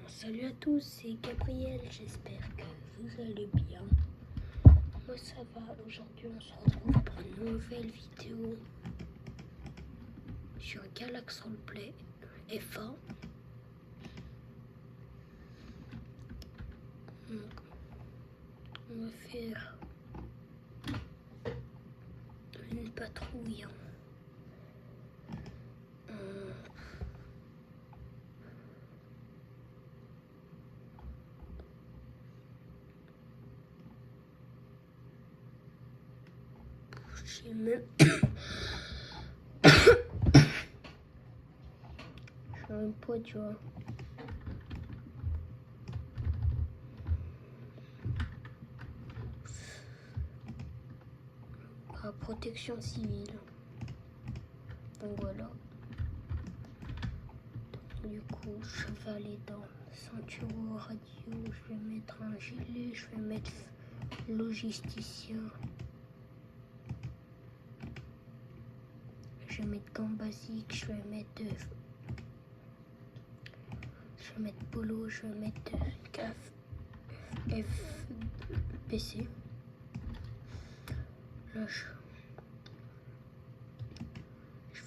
Salut à tous, c'est Gabriel, j'espère que vous allez bien. Moi ça va, aujourd'hui on se retrouve pour une nouvelle vidéo sur Galax Roleplay FA. Donc, on va faire une patrouille. J'ai même... Je suis un peu, tu vois. La protection civile. Donc voilà. Du coup, je vais aller dans ceinture radio, je vais mettre un gilet, je vais mettre logisticien. Je vais mettre gants basiques, je vais mettre polo, je vais mettre FPC. Là, je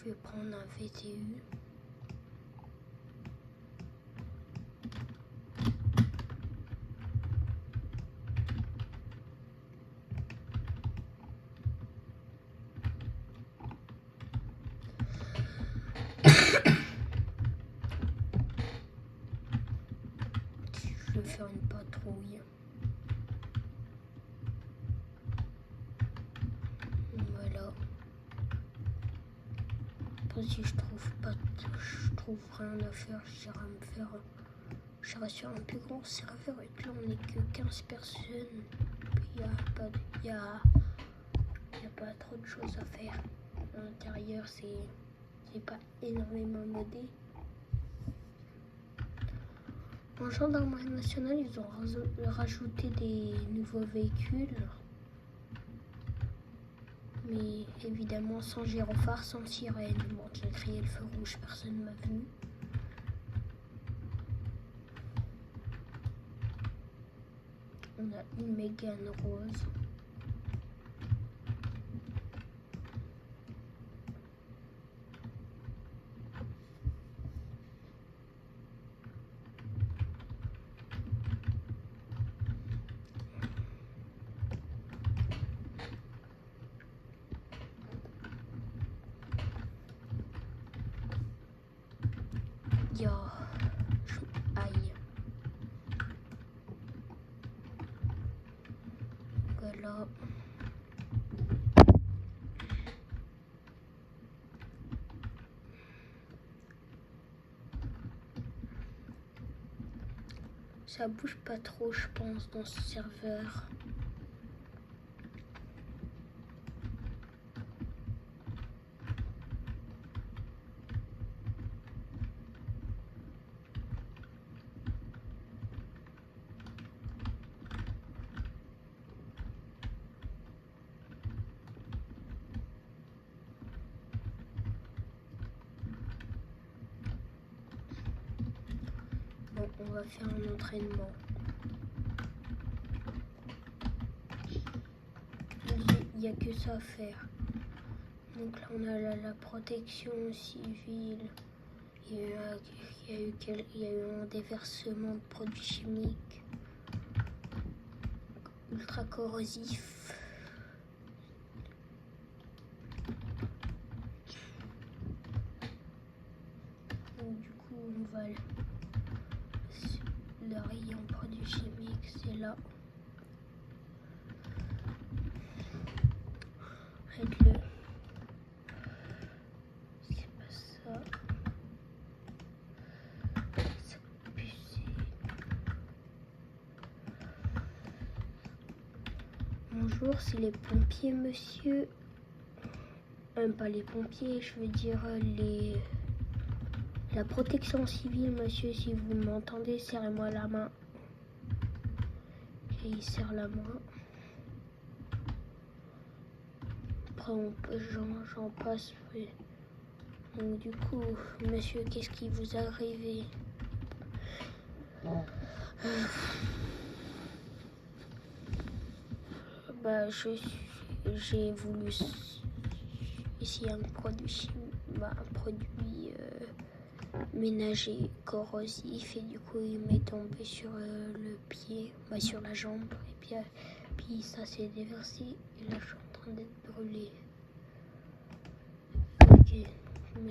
vais prendre un VTU. Je vais faire une patrouille. Voilà. Après, si je trouve rien à faire, j'irai sur un plus grand serveur. Et puis là, on n'est que 15 personnes. Puis il n'y a pas trop de choses à faire. À l'intérieur, c'est pas énormément modé. En gendarmerie nationale, ils ont rajouté des nouveaux véhicules. Mais évidemment sans gyrophare, sans sirène. Bon, j'ai crié le feu rouge, personne ne m'a vu. On a une Mégane rose. Aïe. Voilà. Ça bouge pas trop, je pense, dans ce serveur. Bon, on va faire un entraînement. Il n'y a que ça à faire. Donc là, on a la protection civile. Il y a eu un déversement de produits chimiques ultra corrosifs. Donc, du coup, on va le rayon produits chimiques, c'est là. Arrête-le. C'est pas ça. Ça pue. Bonjour, c'est les pompiers, monsieur. Pas les pompiers, je veux dire la protection civile, monsieur. Si vous m'entendez, serrez-moi la main. Et il serre la main. Après, j'en passe. Oui. Donc, du coup, monsieur, qu'est-ce qui vous est arrivé? Bah, j'ai voulu essayer un produit, un produit ménager corrosif, et du coup il m'est tombé sur le pied, sur la jambe, et puis ça s'est déversé et là je suis en train d'être brûlée. Ok, je vais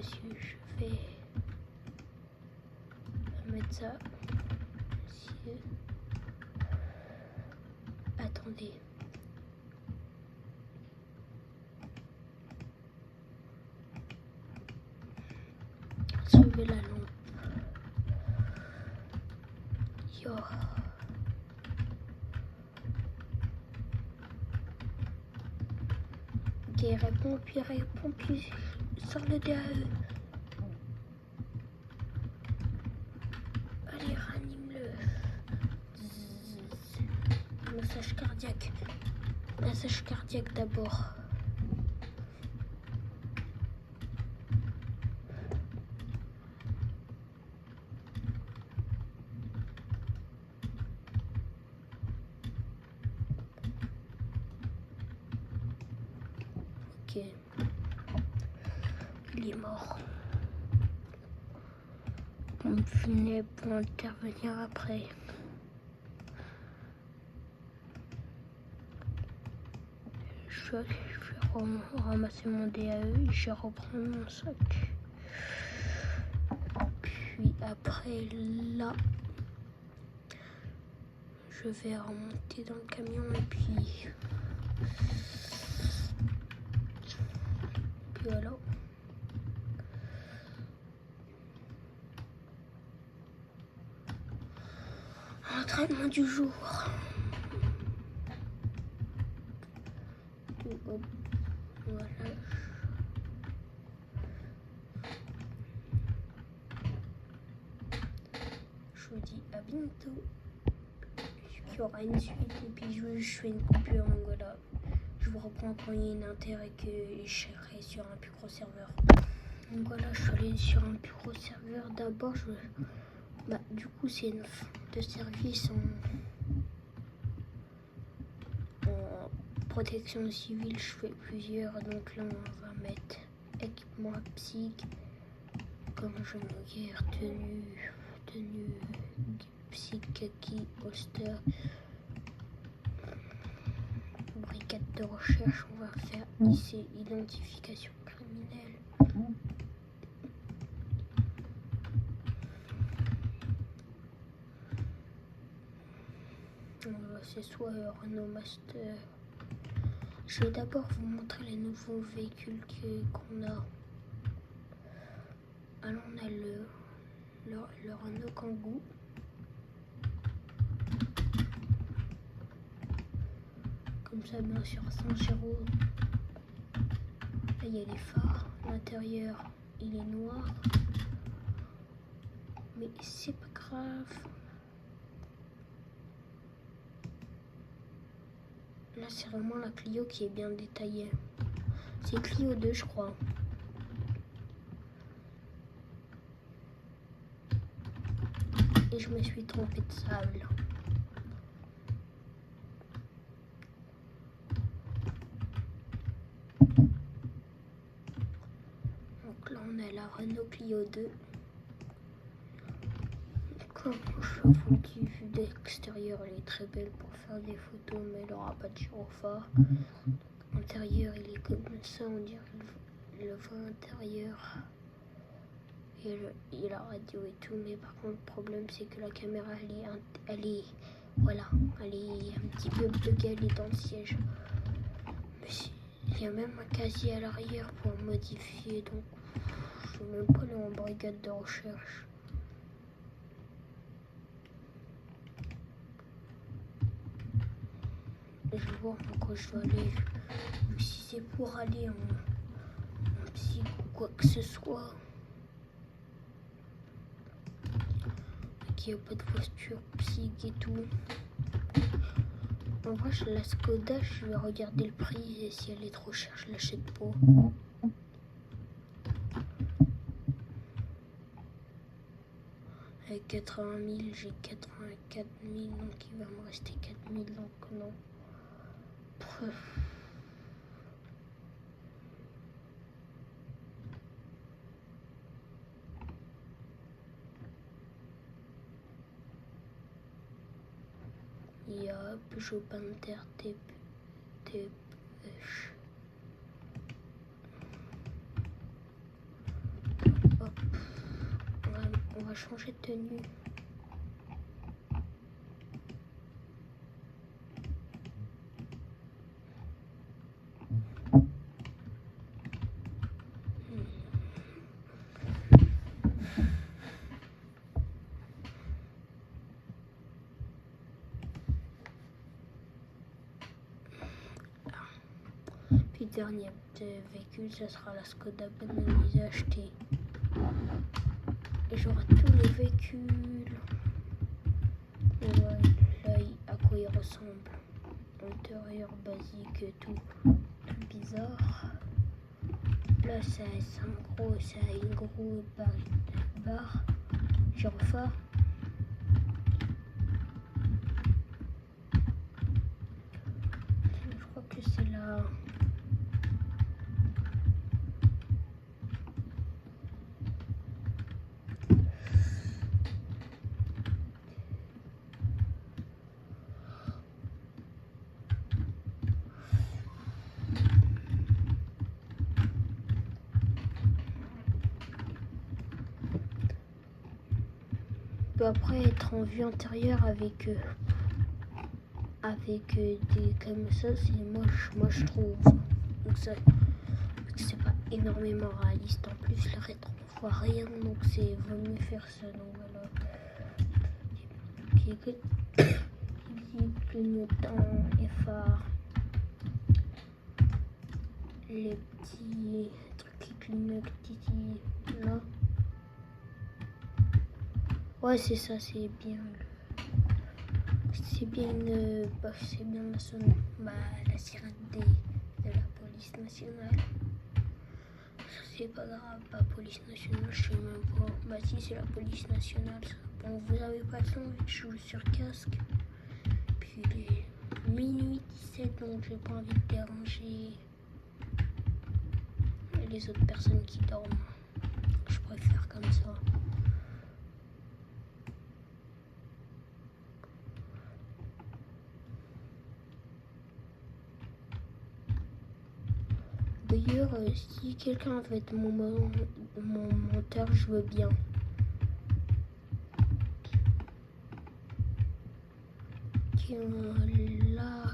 mettre ça ici. Attendez. Suivez la lampe. Yo. Ok, réponds, puis sors le DAE. Allez, ranime-le. Massage cardiaque. Massage cardiaque d'abord. Ok. Il est mort. On venait pour intervenir après. Je vais ramasser mon DAE et je reprends mon sac. Puis après là, je vais remonter dans le camion et puis voilà. Entraînement du jour. Voilà. Je vous dis à bientôt. Il y aura une suite et puis je fais une coupure, donc voilà. Je vous reprends quand il y a un intérêt que je serai sur un plus gros serveur. Donc voilà, je suis allée sur un plus gros serveur. D'abord, du coup, c'est une de service en protection civile. Je fais plusieurs, donc là, on va mettre équipement psych, comme genouillère, tenue psych, kaki, holster, brigade de recherche. On va faire ici identification criminelle. C'est soit Renault Master. Je vais d'abord vous montrer les nouveaux véhicules qu'on a. Alors on a le Renault Kangoo. Comme ça, bien sûr, sans gyro. Là, il y a les phares. L'intérieur, il est noir. Mais c'est pas grave. Là, c'est vraiment la Clio qui est bien détaillée. C'est Clio 2, je crois. Et je me suis trompée de sable. Donc là, on a la Renault Clio 2. Comme je vous dis, vue d'extérieur, elle est très belle pour faire des photos, mais elle n'aura pas de gyrophare. L'intérieur, il est comme ça, on dirait le vrai intérieur. Et la radio et tout, mais par contre, le problème, c'est que la caméra, elle est un petit peu buggée, elle est dans le siège. Mais il y a même un casier à l'arrière pour modifier, donc je ne vais même pas aller en brigade de recherche. Je vais voir pourquoi je dois aller, ou si c'est pour aller en psy ou quoi que ce soit. Il n'y a pas de posture psy et tout. En vrai, la Skoda, je vais regarder le prix et si elle est trop chère, je l'achète pas. Avec 80 000, j'ai 84 000, donc il va me rester 4 000, donc non. Ja, Peugeot Panther TP. Hop. On va changer de tenue. Puis dernier véhicule, ça sera la Skoda Benelli achetée. Et j'aurai tous les véhicules. Et là, à quoi il ressemble. Intérieur basique et tout bizarre. Là, c'est une grosse barre. Gyrophare. Je crois que c'est là. Peut après être en vue antérieure avec des comme ça, c'est moche, moi je trouve. Donc ça, c'est pas énormément réaliste. En plus, le rétro on voit rien, donc c'est vaut mieux faire ça. Donc voilà. Qui clignotant et phare. Les petits trucs qui clignotent ici, là. Ouais, c'est ça, c'est bien. C'est bien la sirène de la police nationale. C'est pas grave, pas police nationale, je sais même pas. Bah si, c'est la police nationale. Bon, vous avez pas le son vu que je joue sur casque. Puis il est minuit 17, donc j'ai pas envie de déranger les autres personnes qui dorment. Je préfère comme ça. D'ailleurs, si quelqu'un veut être mon monteur, je veux bien. Tiens, là,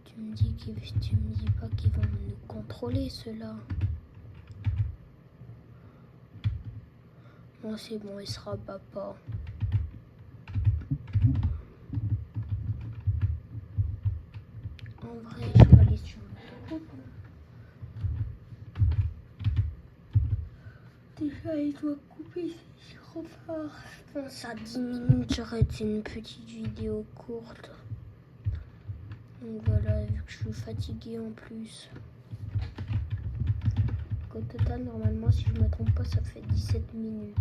tu me dis pas qu'ils vont nous contrôler ceux-là. Non, c'est bon, il se rabat pas. En vrai, je vais aller sur l'autoroute. Déjà, il doit couper ses gyrophares. Je pense à 10 minutes, j'arrête une petite vidéo courte. Donc voilà, vu que je suis fatiguée en plus. Au total, normalement, si je ne me trompe pas, ça fait 17 minutes.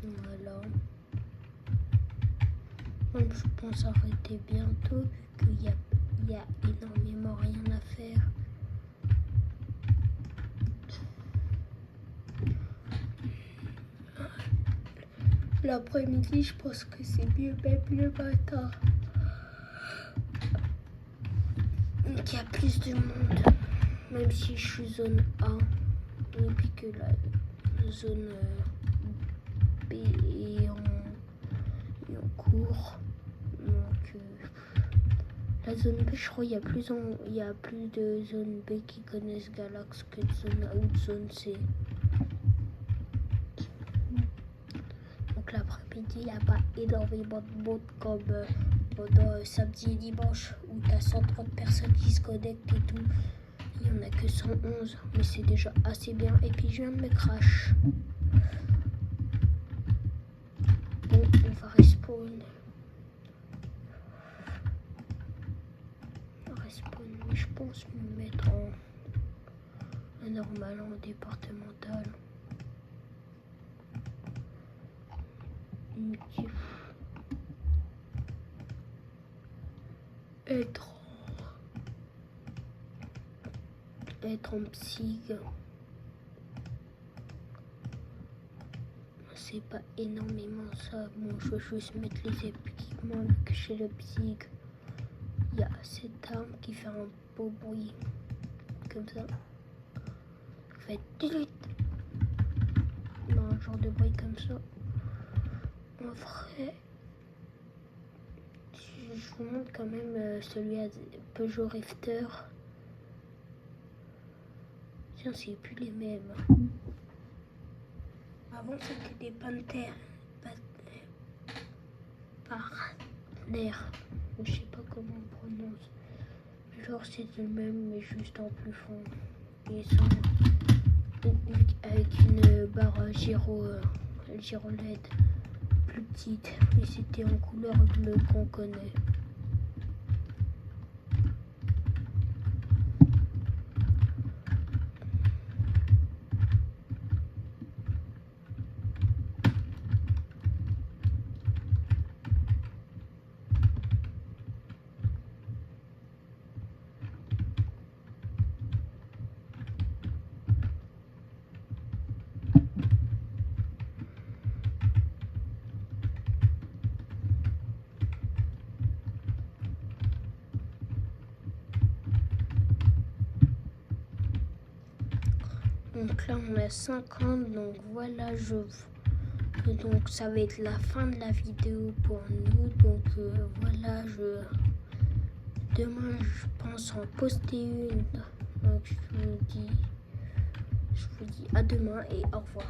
Voilà. Donc, je pense arrêter bientôt vu qu'il y a énormément rien à faire. L'après-midi, je pense que c'est mieux, même le matin. Donc il y a plus de monde, même si je suis zone A, et puis que la zone B est en cours. Donc La zone B, je crois, il y a plus de zone B qui connaissent Galax que de zone A ou de zone C. Donc l'après-midi, il n'y a pas énormément de monde comme pendant samedi et dimanche où tu as 130 personnes qui se connectent et tout. Il n'y en a que 111, mais c'est déjà assez bien. Et puis je viens de me crash. Bon, on va respawn. Mais je pense me mettre en normal, en départemental. Être en psy, c'est pas énormément ça. Bon, je veux juste mettre les équipements vu que chez le psy, il y a cette arme qui fait un beau bruit comme ça. Fait un genre de bruit comme ça. En vrai, je vous montre quand même celui à Peugeot Rifter. Tiens, c'est plus les mêmes. Avant, c'était des panthères. Partner. Je sais pas comment on prononce. Genre, c'est le même, mais juste en plus fond. Ils sont avec une barre gyro LED plus petite. Et c'était en couleur bleue qu'on connaît. Donc là on a 50, donc voilà, donc ça va être la fin de la vidéo pour nous. Donc voilà, demain je pense en poster une. Donc je vous dis à demain et au revoir.